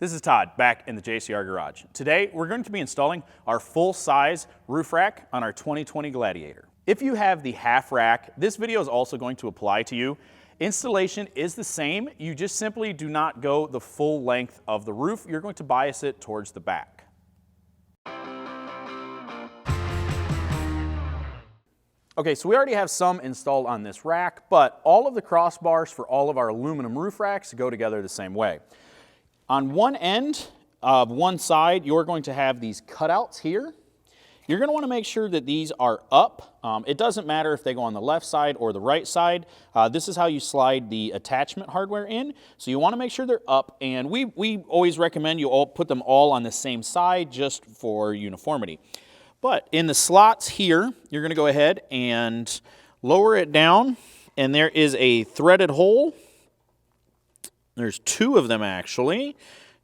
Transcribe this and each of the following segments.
This is Todd back in the JCR garage. Today we're going to be installing our full-size roof rack on our 2020 Gladiator. If you have the half rack, this video is also going to apply to you. Installation is the same, you just simply do not go the full length of the roof, you're going to bias it towards the back. Okay, so we already have some installed on this rack, but all of the crossbars for all of our aluminum roof racks go together the same way. On one end of one side, you're going to have these cutouts here. You're going to want to make sure that these are up. It doesn't matter if they go on the left side or the right side. This is how you slide the attachment hardware in. So you want to make sure they're up, and we always recommend you all put them all on the same side just for uniformity. But in the slots here, you're going to go ahead and lower it down, and there is a threaded hole. There's two of them actually.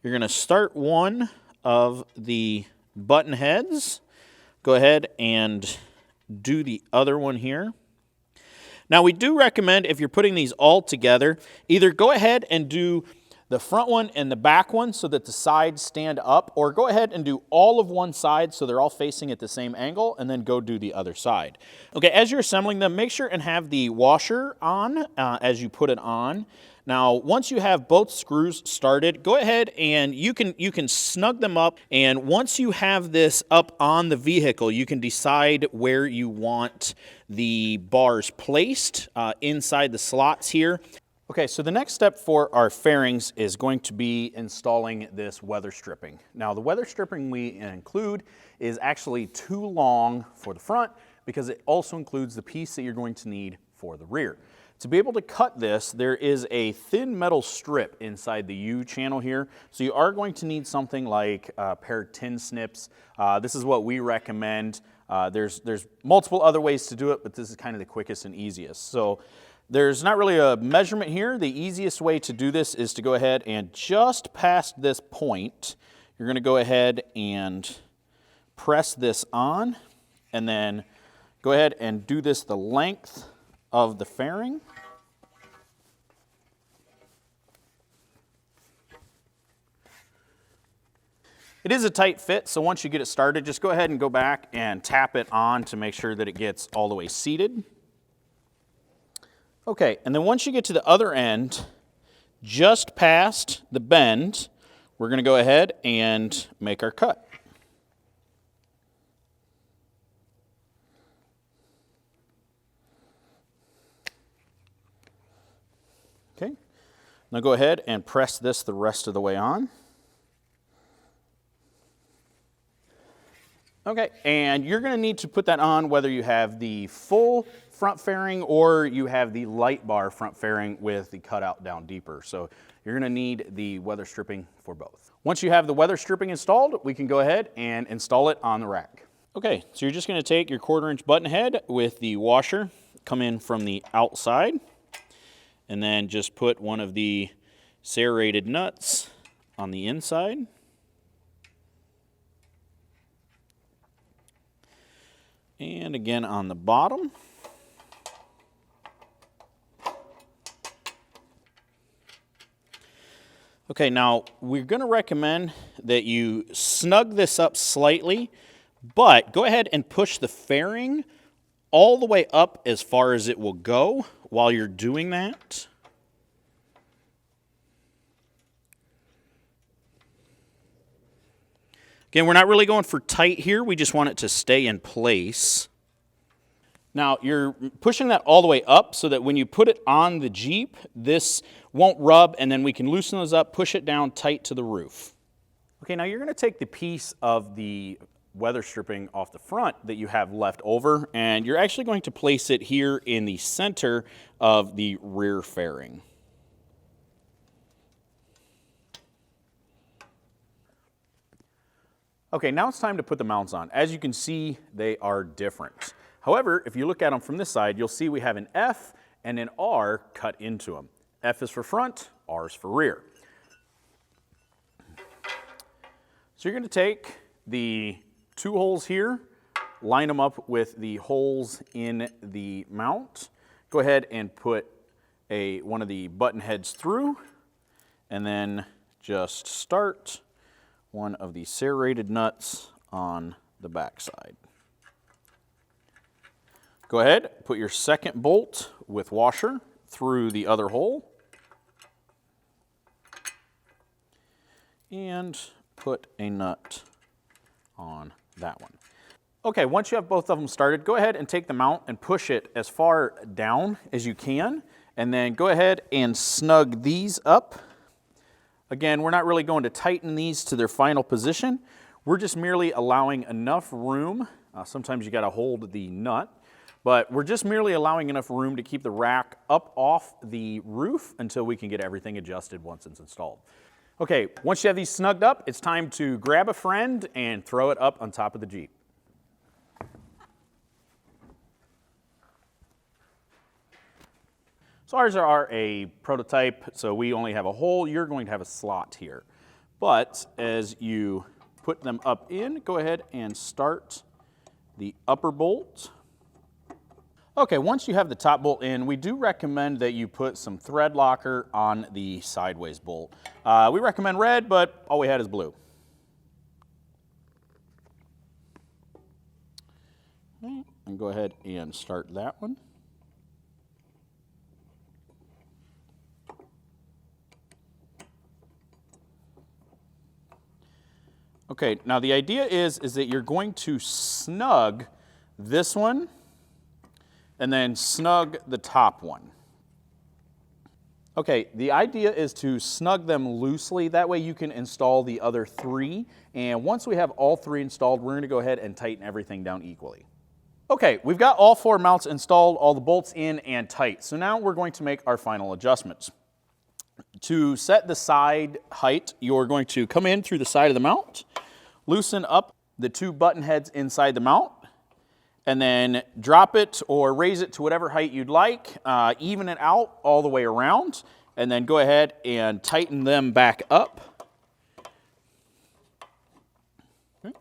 You're going to start one of the button heads. Go ahead and do the other one here. Now we do recommend, if you're putting these all together, either go ahead and do the front one and the back one so that the sides stand up, or go ahead and do all of one side so they're all facing at the same angle, and then go do the other side. Okay, as you're assembling them, make sure and have the washer on as you put it on. Now, once you have both screws started, go ahead and you can snug them up, and once you have this up on the vehicle, you can decide where you want the bars placed inside the slots here. Okay, so the next step for our fairings is going to be installing this weather stripping. Now, the weather stripping we include is actually too long for the front because it also includes the piece that you're going to need for the rear. To be able to cut this, there is a thin metal strip inside the U channel here, so you are going to need something like a pair of tin snips. This is what we recommend. There's multiple other ways to do it, but this is kind of the quickest and easiest. So there's not really a measurement here. The easiest way to do this is to go ahead and just past this point, you're going to go ahead and press this on, and then go ahead and do this the length of the fairing. It is a tight fit, so once you get it started, just go ahead and go back and tap it on to make sure that it gets all the way seated. Okay, and then once you get to the other end, just past the bend, we're going to go ahead and make our cut. Okay, now go ahead and press this the rest of the way on. Okay, and you're going to need to put that on whether you have the full front fairing or you have the light bar front fairing with the cutout down deeper. So you're going to need the weather stripping for both. Once you have the weather stripping installed, we can go ahead and install it on the rack. Okay, so you're just going to take your 1/4-inch button head with the washer, come in from the outside, and then just put one of the serrated nuts on the inside. And again on the bottom. Okay, now we're going to recommend that you snug this up slightly, but go ahead and push the fairing all the way up as far as it will go while you're doing that. Again, we're not really going for tight here, we just want it to stay in place. Now, you're pushing that all the way up so that when you put it on the Jeep, this won't rub, and then we can loosen those up, push it down tight to the roof. Okay, now you're going to take the piece of the weather stripping off the front that you have left over, and you're actually going to place it here in the center of the rear fairing. Okay, now it's time to put the mounts on. As you can see, they are different. However, if you look at them from this side, you'll see we have an F and an R cut into them. F is for front, R is for rear. So you're going to take the two holes here, line them up with the holes in the mount. Go ahead and put one of the button heads through, and then just start one of the serrated nuts on the back side. Go ahead, put your second bolt with washer through the other hole. And put a nut on that one. Okay, once you have both of them started, go ahead and take the mount and push it as far down as you can. And then go ahead and snug these up. Again, we're not really going to tighten these to their final position. We're just merely allowing enough room. Sometimes you got to hold the nut. But we're just merely allowing enough room to keep the rack up off the roof until we can get everything adjusted once it's installed. Okay, once you have these snugged up, it's time to grab a friend and throw it up on top of the Jeep. So ours are a prototype, so we only have a hole. You're going to have a slot here. But as you put them up in, go ahead and start the upper bolt. Okay, once you have the top bolt in, we do recommend that you put some thread locker on the sideways bolt. We recommend red, but all we had is blue. Okay, and go ahead and start that one. Okay, now the idea is that you're going to snug this one and then snug the top one. Okay, the idea is to snug them loosely. That way you can install the other three. And once we have all three installed, we're gonna go ahead and tighten everything down equally. Okay, we've got all four mounts installed, all the bolts in and tight. So now we're going to make our final adjustments. To set the side height, you're going to come in through the side of the mount, loosen up the two button heads inside the mount, and then drop it or raise it to whatever height you'd like, even it out all the way around, and then go ahead and tighten them back up. Okay.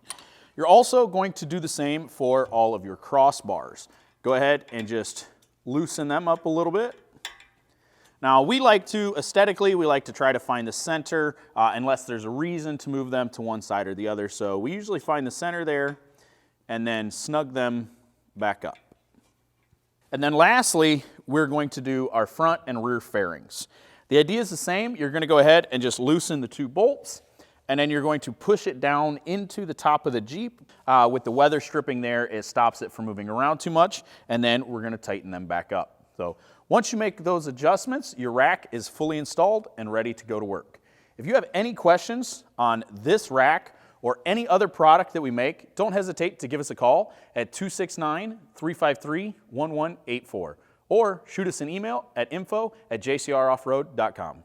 You're also going to do the same for all of your crossbars. Go ahead and just loosen them up a little bit. Now we like to, aesthetically, we like to try to find the center unless there's a reason to move them to one side or the other. So we usually find the center there and then snug them back up. And then lastly, we're going to do our front and rear fairings. The idea is the same. You're going to go ahead and just loosen the two bolts, and then you're going to push it down into the top of the Jeep. With the weather stripping there, it stops it from moving around too much, and then we're going to tighten them back up. So once you make those adjustments, your rack is fully installed and ready to go to work. If you have any questions on this rack or any other product that we make, don't hesitate to give us a call at 269-353-1184 or shoot us an email at info@jcroffroad.com.